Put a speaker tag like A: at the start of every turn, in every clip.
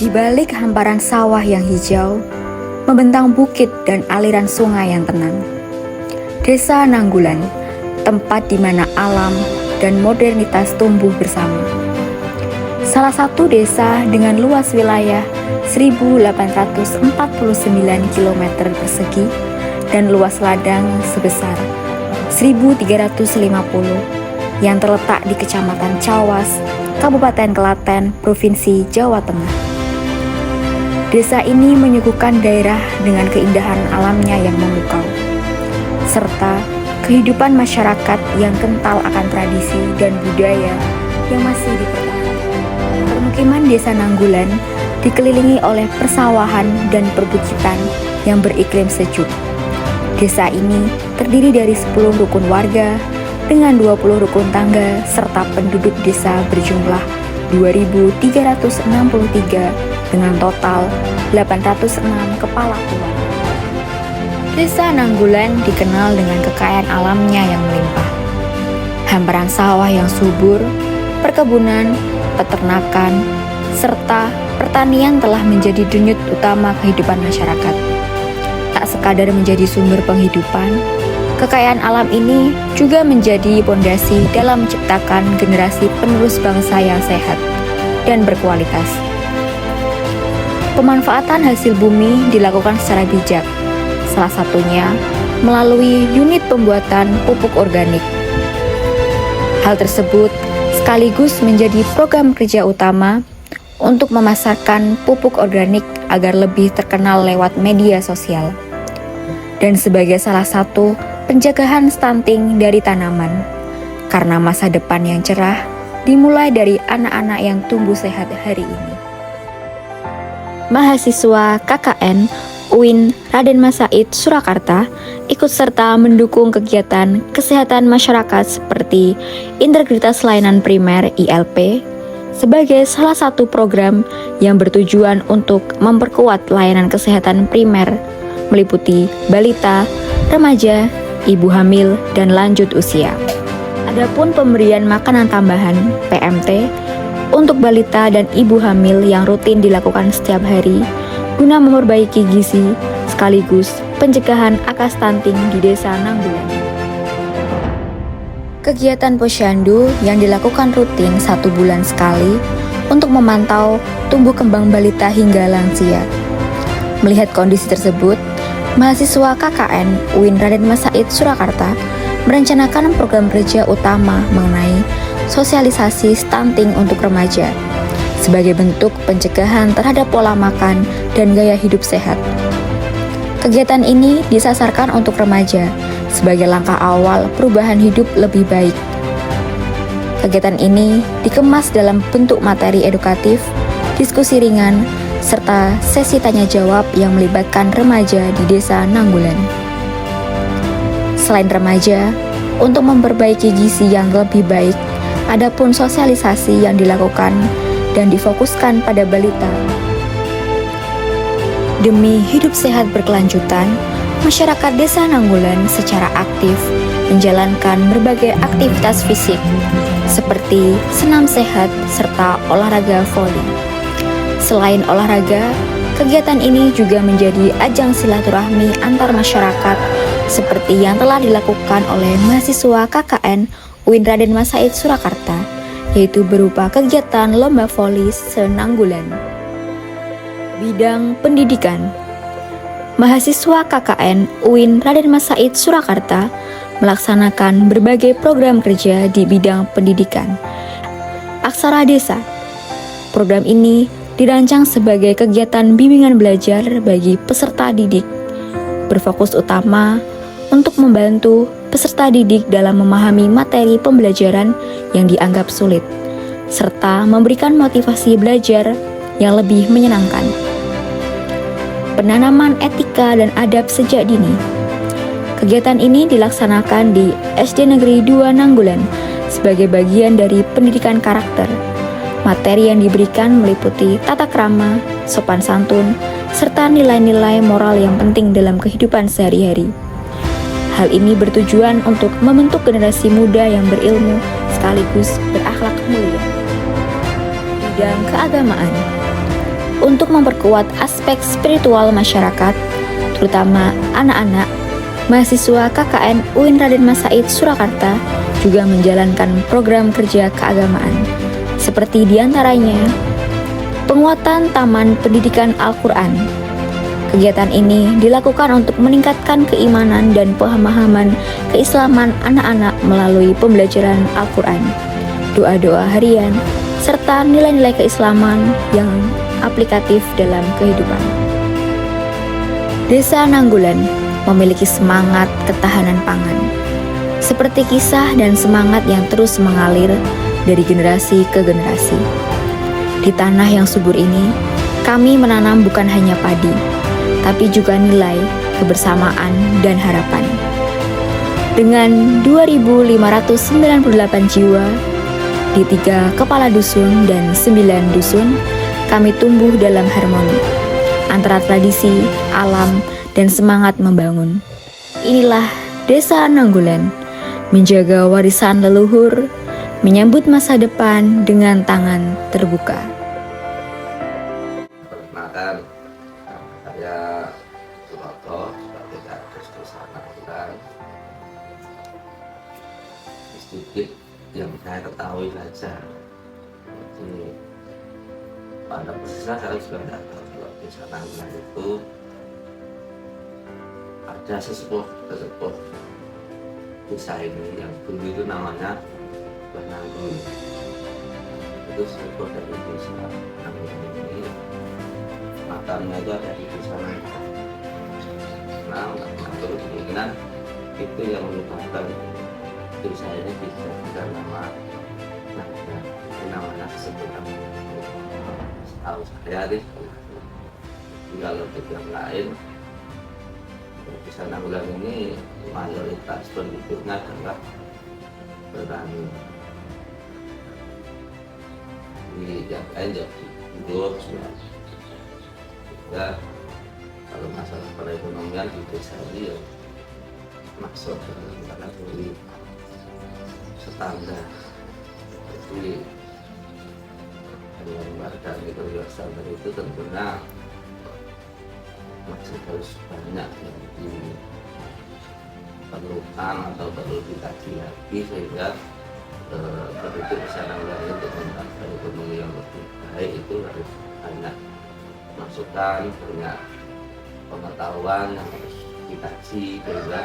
A: Di balik hamparan sawah yang hijau, membentang bukit dan aliran sungai yang tenang. Desa Nanggulan, tempat di mana alam dan modernitas tumbuh bersama. Salah satu desa dengan luas wilayah 1.849 km persegi dan luas ladang sebesar 1.350 yang terletak di Kecamatan Cawas, Kabupaten Klaten, Provinsi Jawa Tengah. Desa ini menyuguhkan daerah dengan keindahan alamnya yang memukau, serta kehidupan masyarakat yang kental akan tradisi dan budaya yang masih dipertahankan. Permukiman Desa Nanggulan dikelilingi oleh persawahan dan perbukitan yang beriklim sejuk. Desa ini terdiri dari 10 rukun warga dengan 20 rukun tangga serta penduduk desa berjumlah 2.363 dengan total 806 kepala keluarga. Desa Nanggulan dikenal dengan kekayaan alamnya yang melimpah. Hamparan sawah yang subur, perkebunan, peternakan, serta pertanian telah menjadi denyut utama kehidupan masyarakat. Tak sekadar menjadi sumber penghidupan, kekayaan alam ini juga menjadi pondasi dalam menciptakan generasi penerus bangsa yang sehat dan berkualitas. Pemanfaatan hasil bumi dilakukan secara bijak, salah satunya melalui unit pembuatan pupuk organik. Hal tersebut sekaligus menjadi program kerja utama untuk memasarkan pupuk organik agar lebih terkenal lewat media sosial, dan sebagai salah satu pencegahan stunting dari tanaman, karena masa depan yang cerah dimulai dari anak-anak yang tumbuh sehat hari ini. Mahasiswa KKN UIN Raden Mas Said Surakarta ikut serta mendukung kegiatan kesehatan masyarakat seperti Integritas Layanan Primer ILP sebagai salah satu program yang bertujuan untuk memperkuat layanan kesehatan primer meliputi balita, remaja, ibu hamil, dan lanjut usia. Adapun pemberian makanan tambahan PMT untuk balita dan ibu hamil yang rutin dilakukan setiap hari guna memperbaiki gizi sekaligus pencegahan angka stunting di Desa Nanggulan. Kegiatan posyandu yang dilakukan rutin 1 bulan sekali untuk memantau tumbuh kembang balita hingga lansia. Melihat kondisi tersebut, mahasiswa KKN UIN Raden Mas Said Surakarta merencanakan program kerja utama mengenai sosialisasi stunting untuk remaja sebagai bentuk pencegahan terhadap pola makan dan gaya hidup sehat. Kegiatan ini disasarkan untuk remaja sebagai langkah awal perubahan hidup lebih baik. Kegiatan ini dikemas dalam bentuk materi edukatif, diskusi ringan, serta sesi tanya jawab yang melibatkan remaja di Desa Nanggulan. Selain remaja, untuk memperbaiki gizi yang lebih baik, adapun sosialisasi yang dilakukan dan difokuskan pada balita. Demi hidup sehat berkelanjutan, masyarakat Desa Nanggulan secara aktif menjalankan berbagai aktivitas fisik seperti senam sehat serta olahraga voli. Selain olahraga, kegiatan ini juga menjadi ajang silaturahmi antar masyarakat seperti yang telah dilakukan oleh mahasiswa KKN UIN Raden Mas Said Surakarta, yaitu berupa kegiatan lomba voli se-Nanggulan. Bidang pendidikan. Mahasiswa KKN UIN Raden Mas Said Surakarta melaksanakan berbagai program kerja di bidang pendidikan. Aksara Desa. Program ini dirancang sebagai kegiatan bimbingan belajar bagi peserta didik, berfokus utama untuk membantu peserta didik dalam memahami materi pembelajaran yang dianggap sulit, serta memberikan motivasi belajar yang lebih menyenangkan. Penanaman etika dan adab sejak dini. Kegiatan ini dilaksanakan di SD Negeri 2 Nanggulan sebagai bagian dari pendidikan karakter. Materi yang diberikan meliputi tata krama, sopan santun, serta nilai-nilai moral yang penting dalam kehidupan sehari-hari. Hal ini bertujuan untuk membentuk generasi muda yang berilmu sekaligus berakhlak mulia. Bidang keagamaan. untuk memperkuat aspek spiritual masyarakat, terutama anak-anak, mahasiswa KKN UIN Raden Mas Said Surakarta juga menjalankan program kerja keagamaan, seperti diantaranya penguatan Taman Pendidikan Al-Quran. Kegiatan ini dilakukan untuk meningkatkan keimanan dan pemahaman keislaman anak-anak melalui pembelajaran Al-Quran, doa-doa harian, serta nilai-nilai keislaman yang aplikatif dalam kehidupan. Desa Nanggulan memiliki semangat ketahanan pangan, seperti kisah dan semangat yang terus mengalir dari generasi ke generasi. Di tanah yang subur ini, kami menanam bukan hanya padi, tapi juga nilai, kebersamaan, dan harapan. Dengan 2.598 jiwa di 3 kepala dusun dan 9 dusun, kami tumbuh dalam harmoni antara tradisi, alam, dan semangat membangun. Inilah Desa Nanggulan, menjaga warisan leluhur, menyambut masa depan dengan tangan terbuka.
B: Perkenalkan, saya Suroto sebagai Kades Desa Nanggulan. Sedikit yang saya ketahui saja. Jadi pada posisinya saya juga tidak tahu kalau Desa Nanggulan itu ada sesepuh desa ini yang dulu itu namanya Bananggul. Itu sesepuh dari Desa Nanggulan ini, makamnya itu ada di Desa Nanggulan. Nah, menurut kemungkinan itu yang menyebabkan desa ini dijadikan nama Nanggulan. Ini namanya sesepuh. Tahu saya deh, kalau di yang lain Desa Nanggulan ini mayoritas penduduknya adalah petani. Di yang lain jadi hidup ya. Kalau masalah perekonomian di desa ini ya masuk dalam kategori standar. Jadi yang warga negara standar itu tentunya masih harus banyak yang diperlukan atau perlu dikaji lagi sehingga penduduk Desa Nanggulan untuk mencapai ekonomi yang lebih baik itu harus banyak masukan, banyak pengetahuan yang harus dikaji sehingga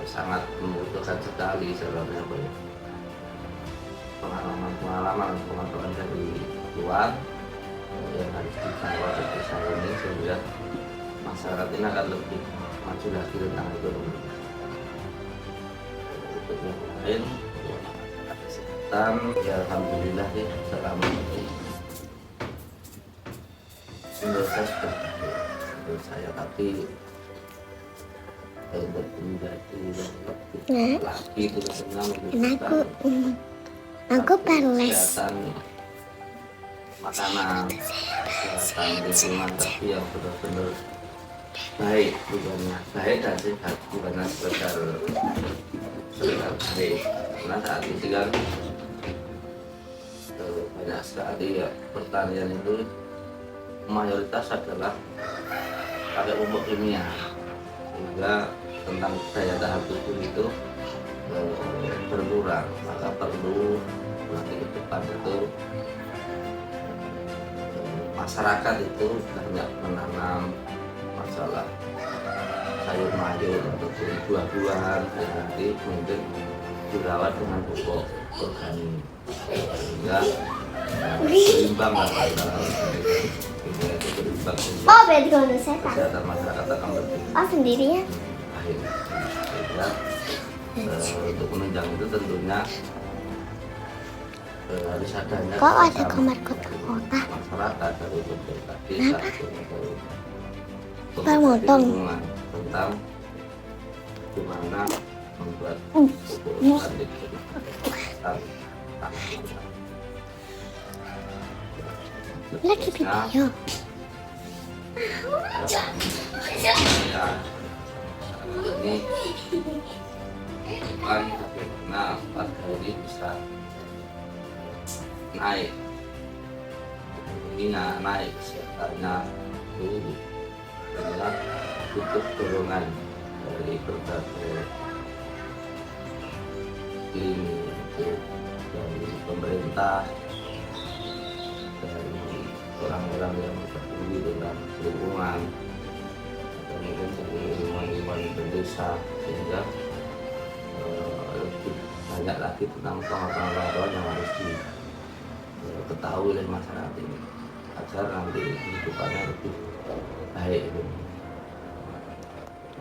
B: sangat membutuhkan sekali sebenarnya pengalaman dari luar yang harus dibawa ke desa ini sehingga masyarakat ini akan lebih maju lagi tentang ekonomi. Untuk yang lain, kesehatan ya alhamdulillah ya selama ini menurut saya sudah menurut saya, tapi untuk menjadi yang lebih lagi itu sebenarnya membutuhkan
C: aku perles
B: kesehatan, makanan, kesehatan lingkungan, tapi yang benar-benar baik, bukannya baik dan sehat, bukannya sekedar baik. Karena saat ini kan banyak sekali ya pertanian itu mayoritas adalah pakai pupuk kimia, sehingga tentang daya tahan tubuh itu berkurang. Maka perlu nanti ke depan itu masyarakat itu banyak menanam masalah sayur mayur ataupun buah-buahan dan nanti mungkin dirawat dengan pupuk organik sehingga berimbang antara itu berimbang sehingga
C: berarti kalau saya
B: kesehatan masyarakat akan lebih
C: sendirian.
B: baik. Sehingga untuk menunjang itu tentunya harus adanya
C: Kok ada kamar kotak-kotak?
B: masyarakat dari pemerintah desa
C: Pak motong.
B: tentang gimana membuat pupuk organik
C: Lagi video.
B: Ini bukan bagaimana warga ini bisa naik hingga naik kesehatannya itu adalah butuh dorongan dari berbagai tim dari pemerintah, dari orang-orang yang peduli dengan lingkungan, atau mungkin dari lingkungan desa, sehingga lebih banyak lagi tentang pengetahuan yang harus diketahui oleh masyarakat ini agar nanti kehidupannya lebih baik.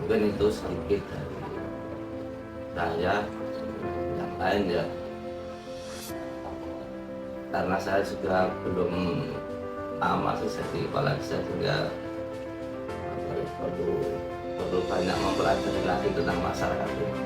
B: Mungkin itu sedikit dari saya. Yang lain ya, karena saya juga belum lama jadi kepala desa, sehingga perlu banyak mempelajari lagi tentang masyarakat ini.